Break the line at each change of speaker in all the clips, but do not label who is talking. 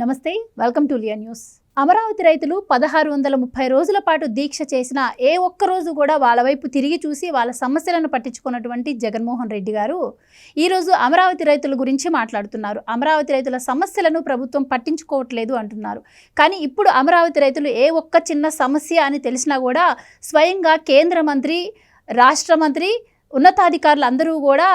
నమస్తే, welcome to Liya news. Amaravati రైతులు 1630 రోజుల పాటు దీక్ష చేసిన ఏ ఒక్క రోజు కూడా వాళ్ళ వైపు తిరిగి చూసి వాళ్ళ సమస్యలను పట్టించుకున్నటువంటి జగన్మోహన్ రెడ్డి గారు ఈరోజు అమరావతి రైతుల గురించి మాట్లాడుతున్నారు. అమరావతి రైతుల సమస్యలను ప్రభుత్వం పట్టించుకోవట్లేదు అంటున్నారు. కానీ ఇప్పుడు అమరావతి రైతులు ఏ ఒక్క చిన్న సమస్య అని తెలిసినా కూడా స్వయంగా కేంద్ర మంత్రి, రాష్ట్ర మంత్రి, ఉన్నతాధికారులు అందరూ కూడా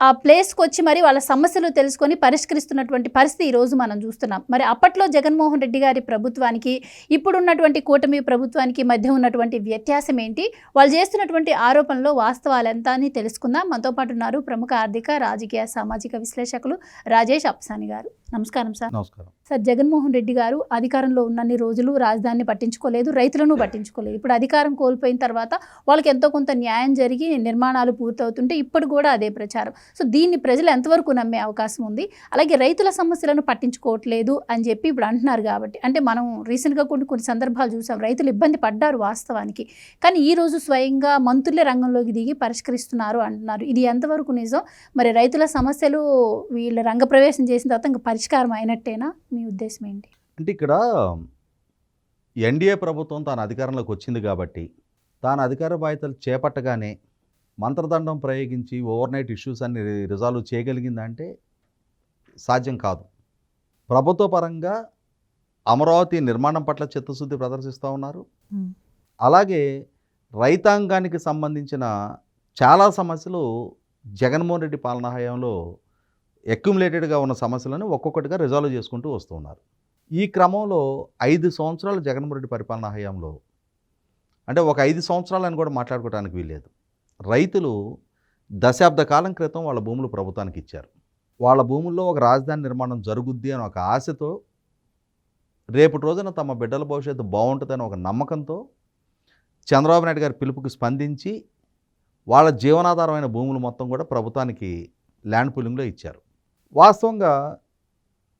ఆ ప్లేస్కి వచ్చి మరి వాళ్ళ సమస్యలు తెలుసుకొని పరిష్కరిస్తున్నటువంటి పరిస్థితి ఈరోజు మనం చూస్తున్నాం. మరి అప్పట్లో జగన్మోహన్ రెడ్డి గారి ప్రభుత్వానికి ఇప్పుడున్నటువంటి కూటమి ప్రభుత్వానికి మధ్య ఉన్నటువంటి వ్యత్యాసం ఏంటి, వాళ్ళు చేస్తున్నటువంటి ఆరోపణలో వాస్తవాలు ఎంత అని తెలుసుకుందాం. మనతో పాటు ఉన్నారు ప్రముఖ ఆర్థిక, రాజకీయ, సామాజిక విశ్లేషకులు రాజేష్ అప్సాని గారు. నమస్కారం సార్.
నమస్కారం
సార్, జగన్మోహన్ రెడ్డి గారు అధికారంలో ఉన్నన్ని రోజులు రాజధానిని పట్టించుకోలేదు, రైతులను పట్టించుకోలేదు. ఇప్పుడు అధికారం కోల్పోయిన తర్వాత వాళ్ళకి ఎంతో కొంత న్యాయం జరిగి నిర్మాణాలు పూర్తవుతుంటే ఇప్పుడు కూడా అదే ప్రచారం. సో దీన్ని ప్రజలు ఎంతవరకు నమ్మే అవకాశం ఉంది? అలాగే రైతుల సమస్యలను పట్టించుకోవట్లేదు అని చెప్పి ఇప్పుడు అంటున్నారు కాబట్టి, అంటే మనం రీసెంట్గా కొన్ని సందర్భాలు చూసాం, రైతులు ఇబ్బంది పడ్డారు వాస్తవానికి. కానీ ఈరోజు స్వయంగా మంత్రులే రంగంలోకి దిగి పరిష్కరిస్తున్నారు అంటున్నారు. ఇది ఎంతవరకు నిజం? మరి రైతుల సమస్యలు వీళ్ళ రంగప్రవేశం చేసిన తర్వాత ఇంకా పరిష్కారం అయినట్టేనా? మీ ఉద్దేశం ఏంటి?
అంటే ఇక్కడ ఎన్డీఏ ప్రభుత్వం తాను అధికారంలోకి వచ్చింది కాబట్టి తాను అధికార బాధ్యతలు చేపట్టగానే మంత్రదండం ప్రయోగించి ఓవర్నైట్ ఇష్యూస్ అన్ని రిజాల్వ్ చేయగలిగిందంటే సాధ్యం కాదు. ప్రభుత్వ పరంగా అమరావతి నిర్మాణం పట్ల చిత్తశుద్ధి ప్రదర్శిస్తూ ఉన్నారు. అలాగే రైతాంగానికి సంబంధించిన చాలా సమస్యలు జగన్మోహన్ రెడ్డి పాలనా హయాంలో అక్యుములేటెడ్గా ఉన్న సమస్యలను ఒక్కొక్కటిగా రిజాల్వ్ చేసుకుంటూ వస్తున్నారు. ఈ క్రమంలో 5 సంవత్సరాలు జగన్మోహన్ రెడ్డి పరిపాలనా హయాంలో, అంటే ఒక 5 సంవత్సరాలని కూడా మాట్లాడుకోవడానికి వీల్లేదు, రైతులు దశాబ్ద కాలం క్రితం వాళ్ళ భూములు ప్రభుత్వానికి ఇచ్చారు. వాళ్ళ భూముల్లో ఒక రాజధాని నిర్మాణం జరుగుద్ది అని ఒక ఆశతో, రేపటి రోజున తమ బిడ్డల భవిష్యత్తు బాగుంటుందని ఒక నమ్మకంతో చంద్రబాబు నాయుడు గారి పిలుపుకి స్పందించి వాళ్ళ జీవనాధారమైన భూములు మొత్తం కూడా ప్రభుత్వానికి ల్యాండ్ పూలింగ్లో ఇచ్చారు. వాస్తవంగా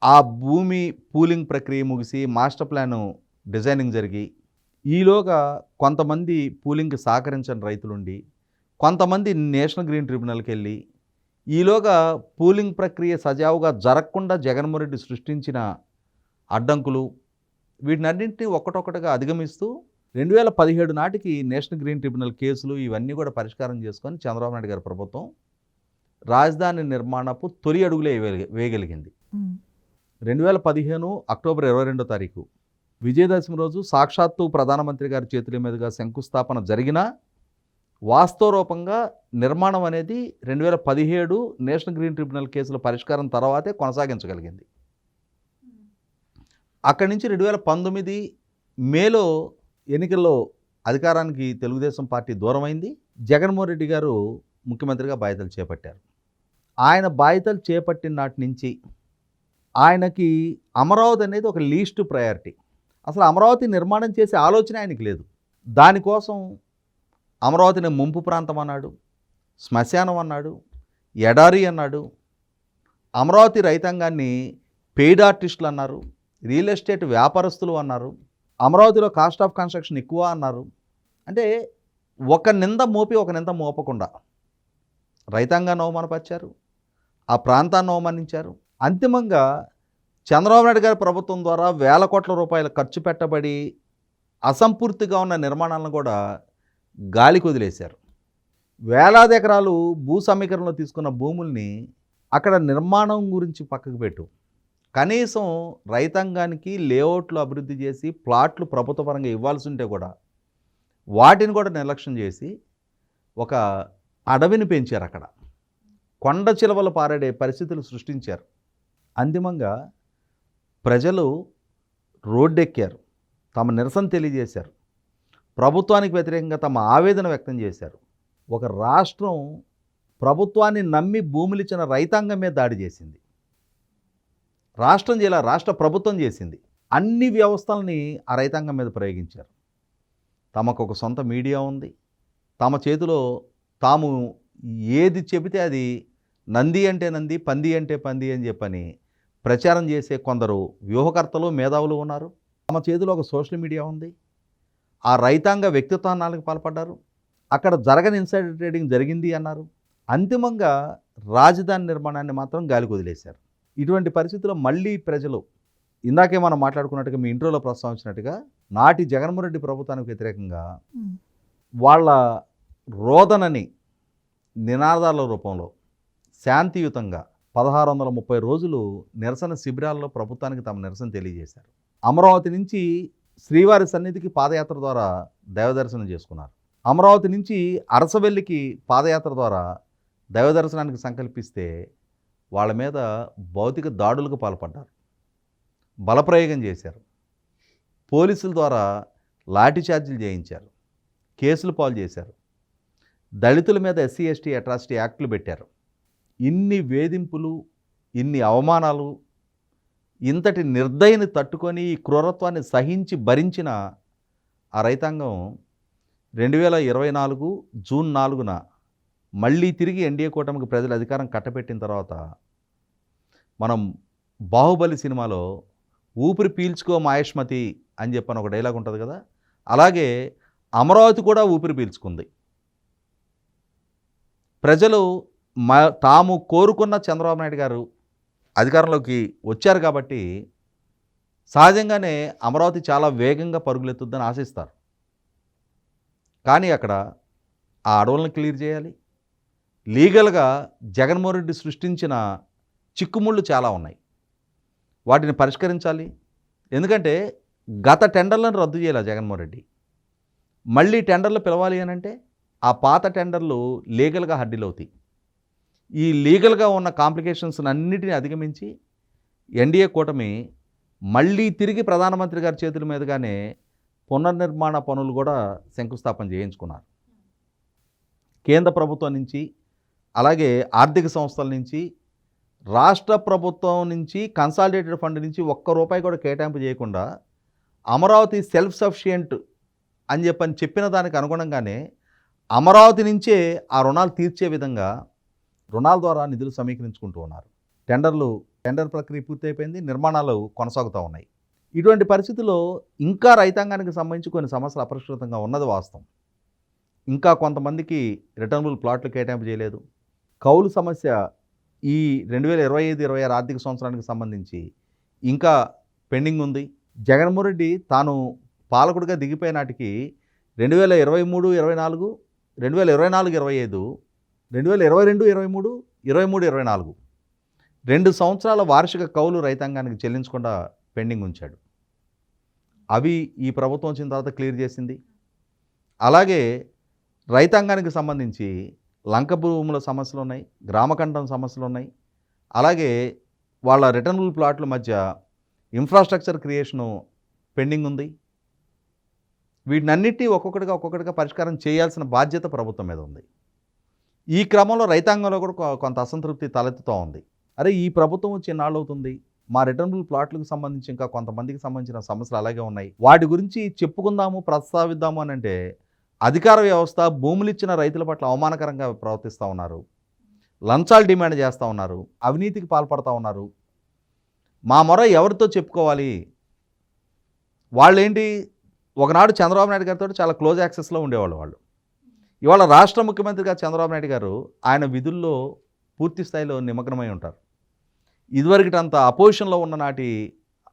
ఆ భూమి పూలింగ్ ప్రక్రియ ముగిసి మాస్టర్ ప్లాను డిజైనింగ్ జరిగి ఈలోగా కొంతమంది పూలింగ్కి సహకరించని రైతులుండి, కొంతమంది నేషనల్ గ్రీన్ ట్రిబ్యునల్కి వెళ్ళి ఈలోగా పూలింగ్ ప్రక్రియ సజావుగా జరగకుండా జగన్మోహన్ రెడ్డి సృష్టించిన అడ్డంకులు, వీటినన్నింటినీ ఒక్కటొక్కటిగా అధిగమిస్తూ 2017 నాటికి నేషనల్ గ్రీన్ ట్రిబ్యునల్ కేసులు ఇవన్నీ కూడా పరిష్కారం చేసుకొని చంద్రబాబు నాయుడు గారి ప్రభుత్వం రాజధాని నిర్మాణపు తొలి అడుగులే వేయగలిగింది. 2015 అక్టోబర్ 22వ తారీఖు విజయదశమి రోజు సాక్షాత్తు ప్రధానమంత్రి గారి చేతుల మీదుగా శంకుస్థాపన జరిగిన వాస్తవ రూపంగా నిర్మాణం అనేది 2017 నేషనల్ గ్రీన్ ట్రిబ్యునల్ కేసుల పరిష్కారం తర్వాతే కొనసాగించగలిగింది. అక్కడి నుంచి 2019 మేలో ఎన్నికల్లో అధికారానికి తెలుగుదేశం పార్టీ దూరమైంది. జగన్మోహన్ రెడ్డి గారు ముఖ్యమంత్రిగా బాధ్యతలు చేపట్టారు. ఆయన బాధ్యతలు చేపట్టిన నాటి నుంచి ఆయనకి అమరావతి అనేది ఒక లీస్ట్ ప్రయారిటీ. అసలు అమరావతి నిర్మాణం చేసే ఆలోచన ఆయనకి లేదు. దానికోసం అమరావతిని ముంపు ప్రాంతం అన్నాడు, శ్మశానం అన్నాడు, ఎడారి అన్నాడు, అమరావతి రైతాంగాన్ని పెయిడ్ ఆర్టిస్టులు అన్నారు, రియల్ ఎస్టేట్ వ్యాపారస్తులు అన్నారు, అమరావతిలో కాస్ట్ ఆఫ్ కన్స్ట్రక్షన్ ఎక్కువ అన్నారు. అంటే ఒక నింద మోపి ఒక నింద మోపకుండా రైతాంగాన్ని అవమానపరిచారు, ఆ ప్రాంతాన్ని అవమానించారు. అంతిమంగా చంద్రబాబు నాయుడు గారి ప్రభుత్వం ద్వారా వేల కోట్ల రూపాయలు ఖర్చు పెట్టబడి అసంపూర్తిగా ఉన్న నిర్మాణాలను కూడా గాలికి వదిలేశారు. వేలాది ఎకరాలు భూ సమీకరణలో తీసుకున్న భూముల్ని అక్కడ నిర్మాణం గురించి పక్కకు పెట్టు, కనీసం రైతాంగానికి లేఅవుట్లు అభివృద్ధి చేసి ప్లాట్లు ప్రభుత్వ పరంగా ఇవ్వాల్సి ఉంటే కూడా వాటిని కూడా నిర్లక్ష్యం చేసి ఒక అడవిని పెంచారు. అక్కడ కొండ చిలవలు పారేడే పరిస్థితులు సృష్టించారు. అంతిమంగా ప్రజలు రోడ్డెక్కారు, తమ నిరసన తెలియజేశారు, ప్రభుత్వానికి వ్యతిరేకంగా తమ ఆవేదన వ్యక్తం చేశారు. ఒక రాష్ట్రం ప్రభుత్వాన్ని నమ్మి భూములు ఇచ్చిన రైతాంగం మీద దాడి చేసింది. రాష్ట్రం చేయాల, రాష్ట్ర ప్రభుత్వం చేసింది. అన్ని వ్యవస్థల్ని ఆ రైతాంగం మీద ప్రయోగించారు. తమకు ఒక సొంత మీడియా ఉంది, తమ చేతిలో తాము ఏది చెబితే అది నంది అంటే నంది, పంది అంటే పంది అని చెప్పని ప్రచారం చేసే కొందరు వ్యూహకర్తలు, మేధావులు ఉన్నారు. తమ చేతిలో ఒక సోషల్ మీడియా ఉంది. ఆ రైతాంగ వ్యక్తిత్వానికి పాల్పడ్డారు. అక్కడ జరగని ఇన్సైడర్ ట్రేడింగ్ జరిగింది అన్నారు. అంతిమంగా రాజధాని నిర్మాణాన్ని మాత్రం గాలికి వదిలేశారు. ఇటువంటి పరిస్థితుల్లో మళ్ళీ ప్రజలు ఇందాకే మనం మాట్లాడుకున్నట్టుగా మీ ఇంట్రోలో ప్రస్తావించినట్టుగా నాటి జగన్మోహన్ రెడ్డి ప్రభుత్వానికి వ్యతిరేకంగా వాళ్ళ రోదనని నినాదాల రూపంలో శాంతియుతంగా 1630 రోజులు నిరసన శిబిరాల్లో ప్రభుత్వానికి తమ నిరసన తెలియజేశారు. అమరావతి నుంచి శ్రీవారి సన్నిధికి పాదయాత్ర ద్వారా దైవ దర్శనం చేసుకున్నారు. అమరావతి నుంచి అరసవెల్లికి పాదయాత్ర ద్వారా దైవ దర్శనానికి సంకల్పిస్తే వాళ్ళ మీద భౌతిక దాడులకు పాల్పడ్డారు, బలప్రయోగం చేశారు, పోలీసుల ద్వారా లాఠీ చార్జీలు చేయించారు, కేసులు పాలు చేశారు, దళితుల మీద ఎస్సీ ఎస్టీ అట్రాసిటీ యాక్టులు పెట్టారు. ఇన్ని వేధింపులు, ఇన్ని అవమానాలు, ఇంతటి నిర్దయని తట్టుకొని ఈ క్రూరత్వాన్ని సహించి భరించిన ఆ రైతాంగం 2024 జూన్ 4న మళ్ళీ తిరిగి ఎన్డీఏ కూటమికి ప్రజలు అధికారం కట్టబెట్టిన తర్వాత మనం బాహుబలి సినిమాలో ఊపిరి పీల్చుకో మాయేష్మతి అని చెప్పని ఒక డైలాగ్ ఉంటుంది కదా, అలాగే అమరావతి కూడా ఊపిరి పీల్చుకుంది. ప్రజలు తాము కోరుకున్న చంద్రబాబు నాయుడు గారు అధికారంలోకి వచ్చారు కాబట్టి సహజంగానే అమరావతి చాలా వేగంగా పరుగులెత్తుద్దని ఆశిస్తారు. కానీ అక్కడ ఆ అడవులను క్లియర్ చేయాలి. లీగల్గా జగన్మోహన్ రెడ్డి సృష్టించిన చిక్కుముళ్ళు చాలా ఉన్నాయి, వాటిని పరిష్కరించాలి. ఎందుకంటే గత టెండర్లను రద్దు చేయాలి జగన్మోహన్ రెడ్డి. మళ్ళీ టెండర్లు పిలవాలి అని అంటే ఆ పాత టెండర్లు లీగల్గా హడ్డీలవుతాయి. ఈ లీగల్గా ఉన్న కాంప్లికేషన్స్ అన్నిటిని అధిగమించి ఎన్డీఏ కూటమి మళ్ళీ తిరిగి ప్రధానమంత్రి గారి చేతుల మీదుగానే పునర్నిర్మాణ పనులు కూడా శంకుస్థాపన చేయించుకున్నారు. కేంద్ర ప్రభుత్వం నుంచి, అలాగే ఆర్థిక సంస్థల నుంచి, రాష్ట్ర ప్రభుత్వం నుంచి, కన్సాలిడేటెడ్ ఫండ్ నుంచి ఒక్క రూపాయి కూడా కేటాయింపు చేయకుండా అమరావతి సెల్ఫ్ సఫిషియెంట్ అని చెప్పిన దానికి అనుగుణంగానే అమరావతి నుంచే ఆ రుణాలు తీర్చే విధంగా రుణాల ద్వారా నిధులు సమీకరించుకుంటూ ఉన్నారు. టెండర్ ప్రక్రియ పూర్తయిపోయింది, నిర్మాణాలు కొనసాగుతూ ఉన్నాయి. ఇటువంటి పరిస్థితుల్లో ఇంకా రైతాంగానికి సంబంధించి కొన్ని సమస్యలు అపరిష్కృతంగా ఉన్నది వాస్తవం. ఇంకా కొంతమందికి రిటర్నబుల్ ప్లాట్లు కేటాయింపు చేయలేదు. కౌలు సమస్య ఈ 2025-26 ఆర్థిక సంవత్సరానికి సంబంధించి ఇంకా పెండింగ్ ఉంది. జగన్మోహన్ రెడ్డి తాను పాలకుడిగా దిగిపోయే నాటికి 2023-24, 2024-25, 2022-23, 23-24 2 సంవత్సరాల వార్షిక కౌలు రైతాంగానికి చెల్లించకుండా పెండింగ్ ఉంచాడు. అవి ఈ ప్రభుత్వం వచ్చిన తర్వాత క్లియర్ చేసింది. అలాగే రైతాంగానికి సంబంధించి లంక భూముల సమస్యలు ఉన్నాయి, గ్రామకంఠం సమస్యలు ఉన్నాయి. అలాగే వాళ్ళ రిటర్నబుల్ ప్లాట్ల మధ్య ఇన్ఫ్రాస్ట్రక్చర్ క్రియేషను పెండింగ్ ఉంది. వీటినన్నిటి ఒక్కొక్కటిగా పరిష్కారం చేయాల్సిన బాధ్యత ప్రభుత్వం మీద ఉంది. ఈ క్రమంలో రైతాంగంలో కూడా కొంత అసంతృప్తి తలెత్తుతూ ఉంది. అరే, ఈ ప్రభుత్వం వచ్చి ఎన్నాళ్ళు అవుతుంది, మా రిటర్నబుల్ ప్లాట్లకు సంబంధించి ఇంకా కొంతమందికి సంబంధించిన సమస్యలు అలాగే ఉన్నాయి, వాటి గురించి చెప్పుకుందాము, ప్రస్తావిద్దాము అని అంటే అధికార వ్యవస్థ భూములు ఇచ్చిన రైతుల పట్ల అవమానకరంగా ప్రవర్తిస్తూ ఉన్నారు, లంచాలు డిమాండ్ చేస్తూ ఉన్నారు, అవినీతికి పాల్పడుతూ ఉన్నారు. మా మొర ఎవరితో చెప్పుకోవాలి? వాళ్ళేంటి, ఒకనాడు చంద్రబాబు నాయుడు గారితో చాలా క్లోజ్ యాక్సెస్లో ఉండేవాళ్ళు వాళ్ళు. ఇవాళ రాష్ట్ర ముఖ్యమంత్రిగా చంద్రబాబు నాయుడు గారు ఆయన విధుల్లో పూర్తి స్థాయిలో నిమగ్నమై ఉంటారు. ఇదివరకటంత అపోజిషన్లో ఉన్న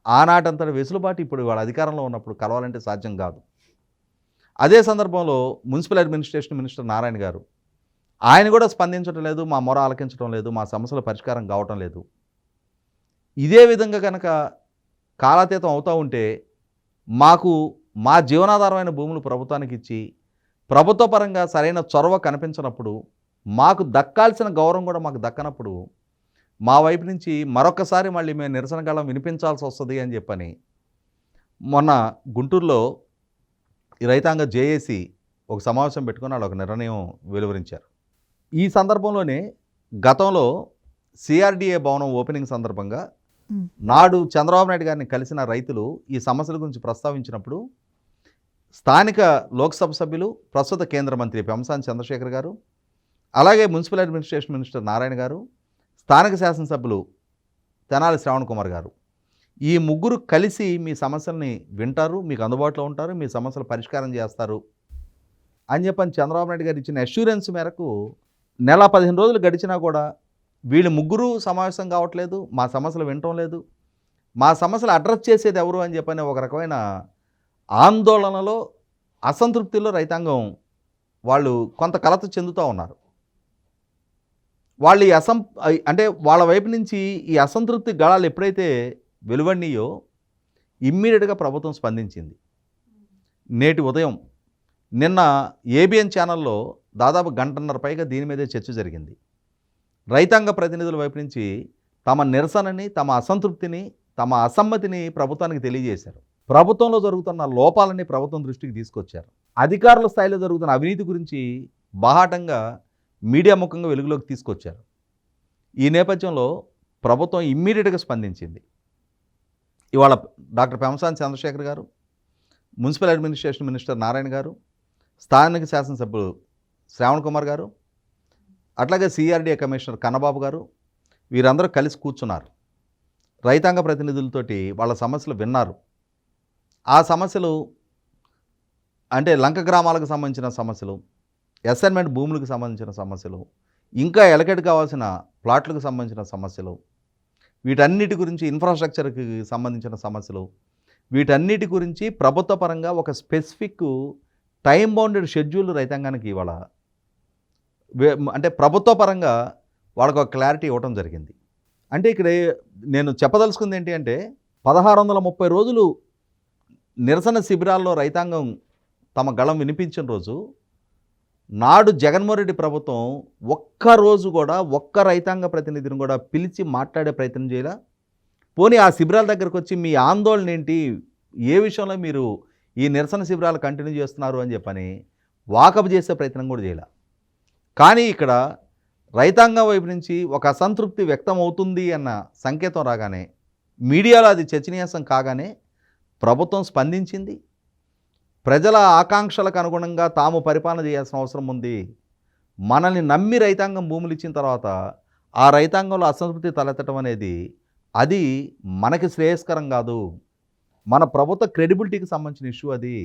ఆనాటంతటి వెసులుబాటు ఇప్పుడు వాళ్ళ అధికారంలో ఉన్నప్పుడు కలవాలంటే సాధ్యం కాదు. అదే సందర్భంలో మున్సిపల్ అడ్మినిస్ట్రేషన్ మినిస్టర్ నారాయణ గారు, ఆయన కూడా స్పందించడం లేదు, మా మొర ఆలకించడం లేదు, మా సమస్యల పరిష్కారం కావటం లేదు. ఇదే విధంగా కనుక కాలాతీతం అవుతూ ఉంటే మాకు మా జీవనాధారమైన భూములు ప్రభుత్వానికి ఇచ్చి ప్రభుత్వ పరంగా సరైన చొరవ కనిపించినప్పుడు, మాకు దక్కాల్సిన గౌరవం కూడా మాకు దక్కనప్పుడు మా వైపు నుంచి మరొకసారి మళ్ళీ మేము నిరసన గళం వినిపించాల్సి వస్తుంది అని చెప్పని మొన్న గుంటూరులో ఈ రైతాంగ జేఏసీ ఒక సమావేశం పెట్టుకుని వాళ్ళు ఒక నిర్ణయం వెలువరించారు. ఈ సందర్భంలోనే గతంలో సిఆర్డీఏ భవనం ఓపెనింగ్ సందర్భంగా నాడు చంద్రబాబు నాయుడు గారిని కలిసిన రైతులు ఈ సమస్యల గురించి ప్రస్తావించినప్పుడు స్థానిక లోక్సభ సభ్యులు, ప్రస్తుత కేంద్ర మంత్రి పెంసాని చంద్రశేఖర్ గారు, అలాగే మున్సిపల్ అడ్మినిస్ట్రేషన్ మినిస్టర్ నారాయణ గారు, స్థానిక శాసనసభ్యులు తెనాలి శ్రావణ్ కుమార్ గారు, ఈ ముగ్గురు కలిసి మీ సమస్యల్ని వింటారు, మీకు అందుబాటులో ఉంటారు, మీ సమస్యలు పరిష్కారం చేస్తారు అని చెప్పని చంద్రబాబు నాయుడు గారు ఇచ్చిన అష్యూరెన్స్ మేరకు 15 రోజులు గడిచినా కూడా వీళ్ళు ముగ్గురు సమావేశం కావట్లేదు, మా సమస్యలు వినటం లేదు, మా సమస్యలు అడ్రస్ చేసేది ఎవరు అని చెప్పని ఒక రకమైన ఆందోళనలో, అసంతృప్తిలో రైతాంగం వాళ్ళు కొంత కలత చెందుతూ ఉన్నారు. వాళ్ళు ఈ అంటే వాళ్ళ వైపు నుంచి ఈ అసంతృప్తి గళాలు ఎప్పుడైతే వెలువడినాయో ఇమ్మీడియట్గా ప్రభుత్వం స్పందించింది. నేటి ఉదయం నిన్న ఏబిఎన్ ఛానల్లో దాదాపు గంటన్నర పైగా దీని మీదే చర్చ జరిగింది. రైతాంగ ప్రతినిధుల వైపు నుంచి తమ నిరసనని, తమ అసంతృప్తిని, తమ అసమ్మతిని ప్రభుత్వానికి తెలియజేశారు. ప్రభుత్వంలో జరుగుతున్న లోపాలని ప్రభుత్వం దృష్టికి తీసుకొచ్చారు. అధికారుల స్థాయిలో జరుగుతున్న అవినీతి గురించి బాహాటంగా మీడియా ముఖంగా వెలుగులోకి తీసుకొచ్చారు. ఈ నేపథ్యంలో ప్రభుత్వం ఇమ్మీడియట్గా స్పందించింది. ఇవాళ డాక్టర్ పెమ్మసాని చంద్రశేఖర్ గారు, మున్సిపల్ అడ్మినిస్ట్రేషన్ మినిస్టర్ నారాయణ గారు, స్థానిక శాసనసభ్యులు శ్రావణ్ కుమార్ గారు, అట్లాగే సిఆర్డీఏ కమిషనర్ కన్నబాబు గారు వీరందరూ కలిసి కూర్చున్నారు. రైతాంగ ప్రతినిధులతోటి వాళ్ళ సమస్యలు విన్నారు. ఆ సమస్యలు అంటే లంక గ్రామాలకు సంబంధించిన సమస్యలు, అసైన్మెంట్ భూములకు సంబంధించిన సమస్యలు, ఇంకా ఎలకెట్ కావాల్సిన ప్లాట్లకు సంబంధించిన సమస్యలు, వీటన్నిటి గురించి ఇన్ఫ్రాస్ట్రక్చర్కి సంబంధించిన సమస్యలు, వీటన్నిటి గురించి ప్రభుత్వ పరంగా ఒక స్పెసిఫిక్ టైం బౌండెడ్ షెడ్యూల్ రైతాంగానికి ఇవాళ అంటే ప్రభుత్వ పరంగా వాళ్ళకు ఒక క్లారిటీ ఇవ్వడం జరిగింది. అంటే ఇక్కడ నేను చెప్పదలుచుకుంది ఏంటి అంటే 1630 రోజులు నిరసన శిబిరాల్లో రైతాంగం తమ గళం వినిపించిన రోజు నాడు జగన్మోహన్ రెడ్డి ప్రభుత్వం ఒక్కరోజు కూడా ఒక్క రైతాంగ ప్రతినిధిని కూడా పిలిచి మాట్లాడే ప్రయత్నం చేయాల. పోనీ ఆ శిబిరాల దగ్గరకు వచ్చి మీ ఆందోళన ఏంటి, ఏ విషయంలో మీరు ఈ నిరసన శిబిరాలు కంటిన్యూ చేస్తున్నారు అని చెప్పని వాకప్ చేసే ప్రయత్నం కూడా చేయాల. కానీ ఇక్కడ రైతాంగం వైపు నుంచి ఒక అసంతృప్తి వ్యక్తం అవుతుంది అన్న సంకేతం రాగానే, మీడియాలో అది చర్చనీయాంశం కాగానే ప్రభుత్వం స్పందించింది. ప్రజల ఆకాంక్షలకు అనుగుణంగా తాము పరిపాలన చేయాల్సిన అవసరం ఉంది. మనల్ని నమ్మి రైతాంగం భూములు ఇచ్చిన తర్వాత ఆ రైతాంగంలో అసంతృప్తి తలెత్తడం అనేది అది మనకి శ్రేయస్కరం కాదు. మన ప్రభుత్వ క్రెడిబిలిటీకి సంబంధించిన ఇష్యూ అది.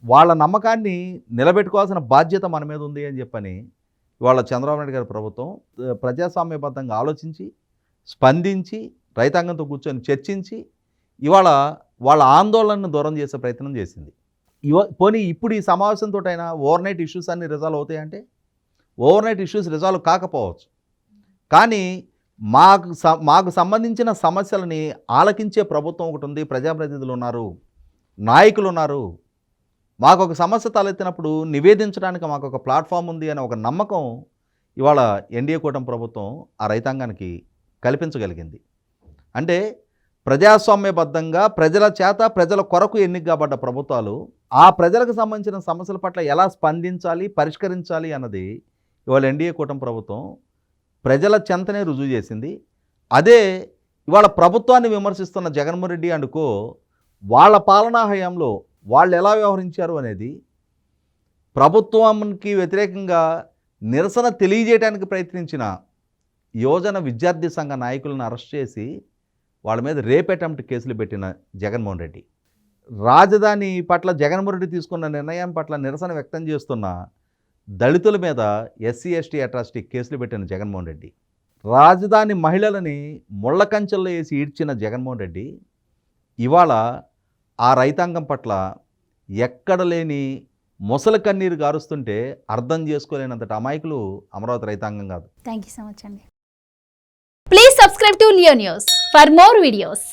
వాళ్ళ నమ్మకాన్ని నిలబెట్టుకోవాల్సిన బాధ్యత మన మీద ఉంది అని చెప్పని ఇవాళ చంద్రబాబు నాయుడు గారి ప్రభుత్వం ప్రజాస్వామ్యబద్ధంగా ఆలోచించి, స్పందించి, రైతాంగంతో కూర్చొని చర్చించి ఇవాళ వాళ్ళ ఆందోళనను దూరం చేసే ప్రయత్నం చేసింది. పోనీ ఇప్పుడు ఈ సమావేశంతో అయినా ఓవర్ నైట్ ఇష్యూస్ అన్నీ రిజాల్వ్ అవుతాయంటే ఓవర్ నైట్ ఇష్యూస్ రిజాల్వ్ కాకపోవచ్చు. కానీ మాకు సంబంధించిన సమస్యలని ఆలకించే ప్రభుత్వం ఒకటి ఉంది, ప్రజాప్రతినిధులు ఉన్నారు, నాయకులు ఉన్నారు. మాకు ఒక సమస్య తలెత్తినప్పుడు నివేదించడానికి మాకు ఒక ప్లాట్ఫామ్ ఉంది అనే ఒక నమ్మకం ఇవాళ ఎన్డీఏ కూటమి ప్రభుత్వం ఆ రైతాంగానికి కల్పించగలిగింది. అంటే ప్రజాస్వామ్యబద్ధంగా ప్రజల చేత ప్రజల కొరకు ఎన్నిక కాబడ్డ ప్రభుత్వాలు ఆ ప్రజలకు సంబంధించిన సమస్యల పట్ల ఎలా స్పందించాలి, పరిష్కరించాలి అన్నది ఇవాళ ఎన్డీఏ కూటమి ప్రభుత్వం ప్రజల చెంతనే రుజువు చేసింది. అదే ఇవాళ ప్రభుత్వాన్ని విమర్శిస్తున్న జగన్మోహన్ రెడ్డి అండుకో వాళ్ళ పాలనా హయాంలో వాళ్ళు ఎలా వ్యవహరించారు అనేది ప్రభుత్వానికి వ్యతిరేకంగా నిరసన తెలియజేయడానికి ప్రయత్నించిన యువజన విద్యార్థి సంఘ నాయకులను అరెస్ట్ చేసి వాళ్ళ మీద రేప్ అటెంప్ట్ కేసులు పెట్టిన జగన్మోహన్ రెడ్డి, రాజధాని పట్ల జగన్మోహన్ రెడ్డి తీసుకున్న నిర్ణయం పట్ల నిరసన వ్యక్తం చేస్తున్న దళితుల మీద ఎస్సీ ఎస్టీ అట్రాసిటీ కేసులు పెట్టిన జగన్మోహన్ రెడ్డి, రాజధాని మహిళలని ముళ్ళ కంచెల్లో వేసి ఈడ్చిన జగన్మోహన్ రెడ్డి ఇవాళ ఆ రైతాంగం పట్ల ఎక్కడ లేని ముసలి కన్నీరు గారుస్తుంటే అర్థం చేసుకోలేనంతటి అమాయకులు అమరావతి రైతాంగం కాదు.
థ్యాంక్ యూ సో మచ్ అండి. Please subscribe to Leo news for more videos.